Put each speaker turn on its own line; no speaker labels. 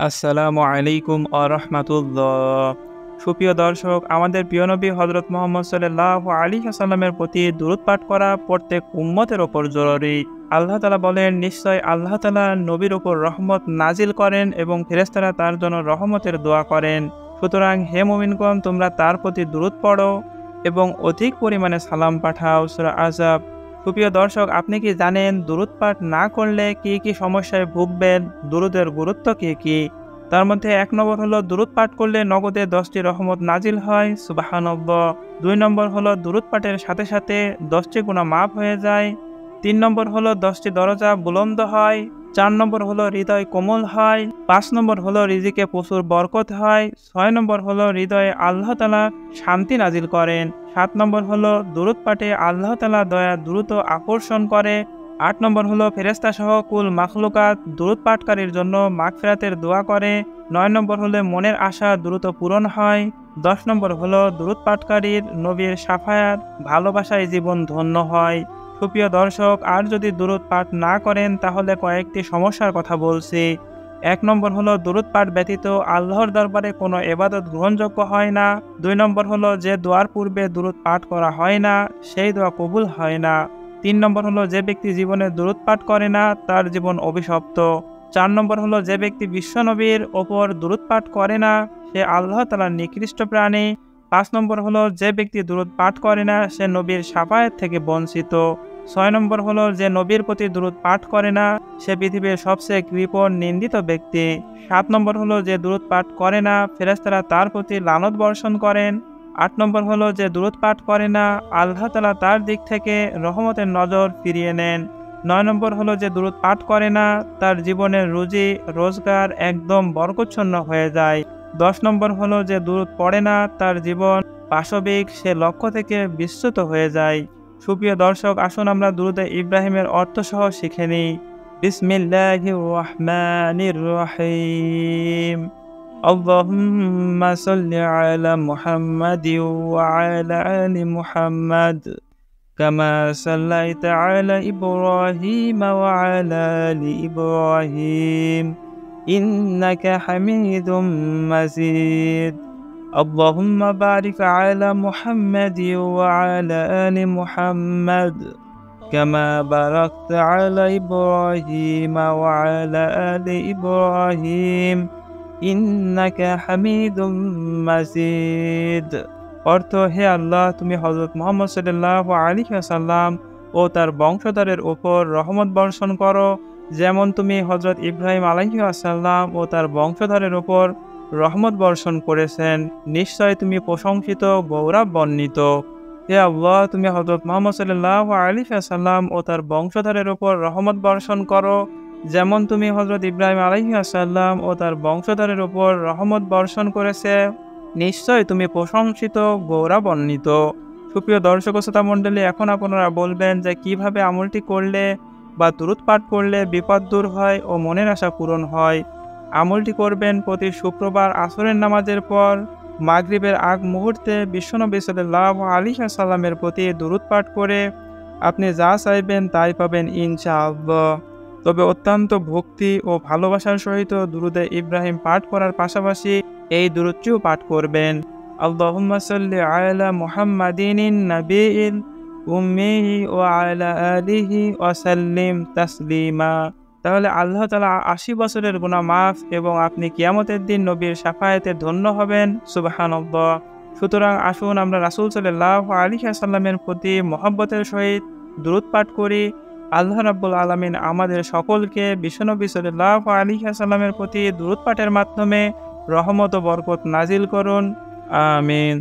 আসসালামু আলাইকুম রাহমাতুল্লাহ। সুপ্রিয় দর্শক, আমাদের প্রিয় নবী হযরত মুহাম্মদ সাল্লাল্লাহু আলাইহি ওয়াসাল্লামের প্রতি দুরূদ পাঠ করা প্রত্যেক উম্মতের ওপর জরুরি। আল্লাহ তাআলা বলেন, নিশ্চয় আল্লাহ তাআলা নবীর ওপর রহমত নাজিল করেন এবং ফেরেশতারা তার জন্য রহমতের দোয়া করেন। সুতরাং হে মুমিনগণ, তোমরা তার প্রতি দুরূদ পড়ো এবং অধিক পরিমাণে সালাম পাঠাও। সূরা আহজাব। সুপ্রিয় দর্শক, আপনি কি জানেন দুরূদ পাঠ না করলে কি কি সমস্যায় ভুগবেন? দুরূদের গুরুত্ব কি কি? তার মধ্যে ১ নম্বর হলো, দুরূদ পাঠ করলে নগদে ১০টি রহমত নাজিল হয়। সুবহানাল্লাহ। ২ নম্বর হলো, দুরূদ পাঠের সাথে সাথে ১০টি গুনাহ মাফ হয়ে যায়। ৩ নম্বর হলো, ১০টি দরজা বুলন্দ হয়। ৪ নম্বর হলো, হৃদয় কোমল হয়। ৫ নম্বর হলো, রিজিকে প্রচুর বরকত হয়। ৬ নম্বর হলো, হৃদয়ে আল্লাহ তাআলা শান্তি নাজিল করেন। ৭ নম্বর হলো, দুরূদ পাঠে আল্লাহ তাআলা দয়া দ্রুত আকর্ষণ করে। ৮ নম্বর হলো, ফেরেশতা সহ কুল মাখলুকাত দুরূদ পাঠকারীর জন্য মাগফিরাতের দোয়া করে। ৯ নম্বর হলো, মনের আশা দ্রুত পূরণ হয়। ১০ নম্বর হলো, দুরূদ পাঠকারীর নবীর শাফায়াত ভালোবাসায় জীবন ধন্য হয়। সুপ্রিয় দর্শক, আর যদি দুরূদ পাঠ না করেন তাহলে কয়েকটি সমস্যার কথা বলছি। ১ নম্বর হলো, দুরূদ পাঠ ব্যতীত আল্লাহর দরবারে কোনো ইবাদত গ্রহণযোগ্য হয় না। ২ নম্বর হলো, যে দোয়ার পূর্বে দুরূদ পাঠ করা হয় না সেই দোয়া কবুল হয় না। ৩ নম্বর হলো, যে ব্যক্তি জীবনে দুরূদ পাঠ করে না তার জীবন অভিশপ্ত। ৪ নম্বর হলো, যে ব্যক্তি বিশ্বনবীর ওপর দুরূদ পাঠ করে না সে আল্লাহ তাআলার নিকৃষ্ট প্রাণী। ৫ নম্বর হলো, যে ব্যক্তি দুরূদ পাঠ করে না সে নবীর শাফায়াত থেকে বঞ্চিত। ৬ নম্বর হলো, যে নবীর প্রতি দুরূদ পাঠ করে না সে পৃথিবীর সবচেয়ে কৃপণ নিন্দিত ব্যক্তি। ৭ নম্বর হলো, যে দুরূদ পাঠ করে না ফেরেশতারা তার প্রতি লানত বর্ষণ করেন। ৮ নম্বর হলো, যে দুরূদ পাঠ করে না আল্লাহ তাআলা তার দিক থেকে রহমতের নজর ফিরিয়ে নেন। ৯ নম্বর হলো, যে দুরূদ পাঠ করে না তার জীবনের রুজি রোজগার একদম বরকতশূন্য হয়ে যায়। ১০ নম্বর হলো, যে দুরূদ পড়ে না তার জীবন পাশবিক, সে লক্ষ্য থেকে বিচ্যুত হয়ে যায়। সুপ্রিয় দর্শক, আসুন আমরা দুরূদে ইব্রাহিমের অর্থসহ শিখে নিই। বিসমিল্লাহির রহমানির রহিম। আল্লাহুম্মা সাল্লি আলা মুহাম্মাদিন ওয়া আলা আলি মুহাম্মাদ কামা সাল্লাইতা আলা ইব্রাহিম ওয়া আলা আলি ইব্রাহিম ইন্নাকা হামিদুম মাজিদ। اللهم بارك على محمد وعلى آل محمد كما باركت على إبراهيم وعلى آل إبراهيم إنك حميد مجيد। অর্থ: হে আল্লাহ, তুমি হযরত মুহাম্মদ সাল্লাল্লাহু আলাইহি ওয়াসাল্লাম ও তার বংশধরের উপর রহমত বর্ষণ করো, যেমন তুমি হযরত ইব্রাহিম আলাইহি ওয়াসাল্লাম ও তার বংশধরের উপর রহমত বর্ষণ করেছেন। নিশ্চয় তুমি প্রশংসিত, গৌরব বর্ণিত। হে আল্লাহ, তুমি হযরত মুহাম্মদ সাল্লাল্লাহু আলাইহি ওয়াসাল্লাম ও তার বংশধরের উপর রহমত বর্ষণ করো, যেমন তুমি হযরত ইব্রাহিম আলাইহি ওয়াসাল্লাম ও তার বংশধরের উপর রহমত বর্ষণ করেছে। নিশ্চয় তুমি প্রশংসিত, গৌরবান্বিত। সুপ্রিয় দর্শক ও শ্রোতা মণ্ডলী, এখন আপনারা বলবেন যে কিভাবে আমলটি করলে বা দুরূদ পাঠ করলে বিপদ দূর হয় ও মনের আশা পূরণ হয়। আমলটি করবেন প্রতি শুক্রবার আসরের নামাজের পর মাগরিবের আগ মুহূর্তে বিশ্বনবী সাল্লাল্লাহু আলাইহি ওয়াসাল্লামের প্রতি দুরূদ পাঠ করে আপনি যা চাইবেন তাই পাবেন ইনশাআল্লাহ। তবে অত্যন্ত ভক্তি ও ভালোবাসার সহিত দুরূদে ইব্রাহিম পাঠ করার পাশাপাশি এই দুরূদটিও পাঠ করবেন। আল্লাহুম্মা সাল্লি আলা মুহাম্মাদিন নাবিয়িল উম্মি ওয়া আলা আলিহি ওয়া সাল্লিম তাসলিমা। তাহলে আল্লাহ তাআলা ৮০ বছরের গুনাহ মাফ এবং আপনি কিয়ামতের দিন নবীর শাফায়াতে ধন্য হবেন। সুবহানাল্লাহ। সুতরাং আসুন আমরা রাসূল সাল্লাল্লাহু আলাইহি ওয়াসাল্লামের প্রতি মহব্বতের সহিত দুরূদ পাঠ করি। আল্লাহ রাব্বুল আলামিন আমাদের সকলকে বিশ্বনবী সাল্লাল্লাহু আলাইহি ওয়াসাল্লামের প্রতি দুরূদ পাঠের মাধ্যমে রহমত ও বরকত নাজিল করুন। আমিন।